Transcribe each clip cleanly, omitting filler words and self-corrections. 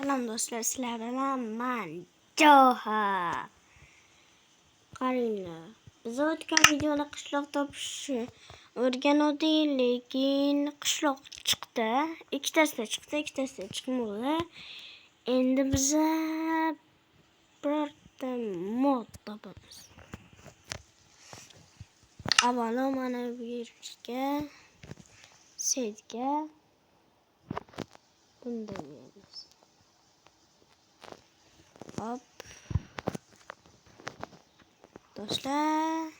Salom do'stlar, sizlar bilan men Joha. Qaranglar. Biz o'tgan videoda qishloq topishni o'rgandik, lekin qishloq chiqdi. Ikkitasida chiqdi, ikkitasida chiqmadi. Endi biz birorta mod topamiz. Avvalo mana bu yerga setga bunday beramiz. Hop. Do'stlar.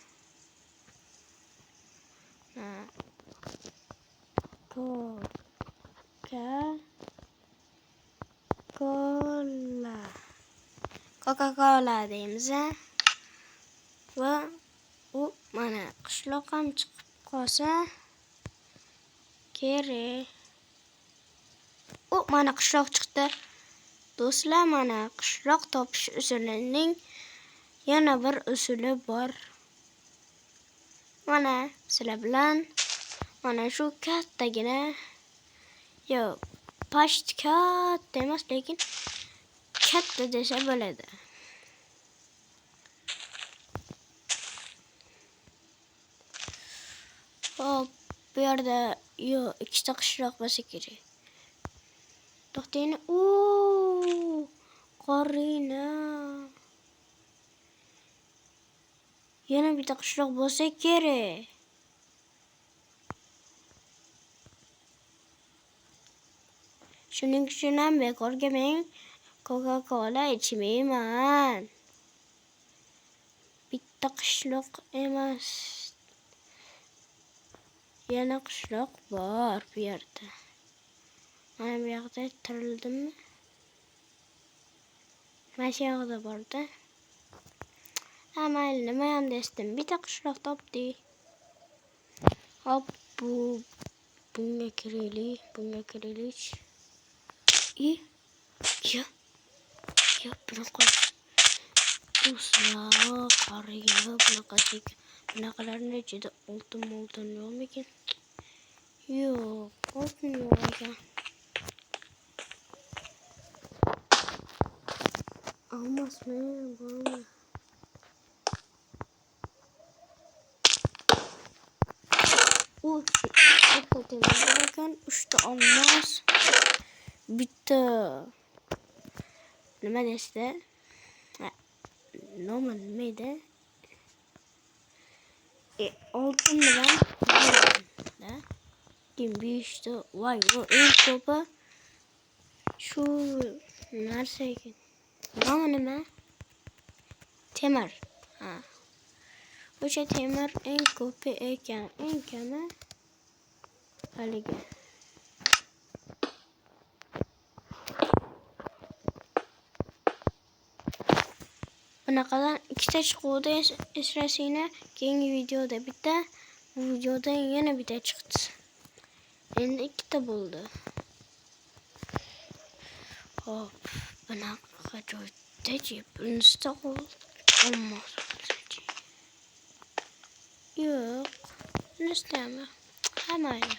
Coca-Cola deymiz. Va u mana qishloq ham chiqib qolsa kerak. Mana qishloq chiqdi. Do'stlar, mana qishloq topish usulining yana bir usuli bor. Mana sizlar bilan mana shu kattagina, yo'q, past katta emas, lekin katta desa bo'ladi. Hop, bu yerda yo'q, ikkita qishloq bo'lsa kerak. To'xtayni. Qarina. Yana bitta qishloq bo'lsa kerak. Shuning uchun ham bekorga men Coca-Cola ichmayman. Bitta qishloq emas. Yana qishloq bor bu yerda. Mana bu yoqda tirildim. Mana shu yoqda borda. Mayli, nima ham desdim. Bitta qishloq topdik. Hop, bunga kiraylik, bunga kiraylik. Yo, bunaqa. Do'stlar, qarang, bunaqalarni juda oltin yo'qmikin? Yo'q, oltin yo'q ekan. Olmasmi? Bormi? Ekan 3 ta olmos. Bitta nima desda? Nomi nima edi? Oltin bilan da. 5 ta. Voy, bu eng ko'pi shu narsa ekan. Nomi nima? Temir. O'sha temir eng ko'pi ekan. Eng kami haligi. Bunaqadan ikkita chiquvdi, eslasinglar. Keyingi videoda bitta, bu videoda yana bitta chiqdi. Endi ikkita bo'ldi. Hop, bunaqa joyda bunisida olmos. Yo'q, bunisida ham. Mayli.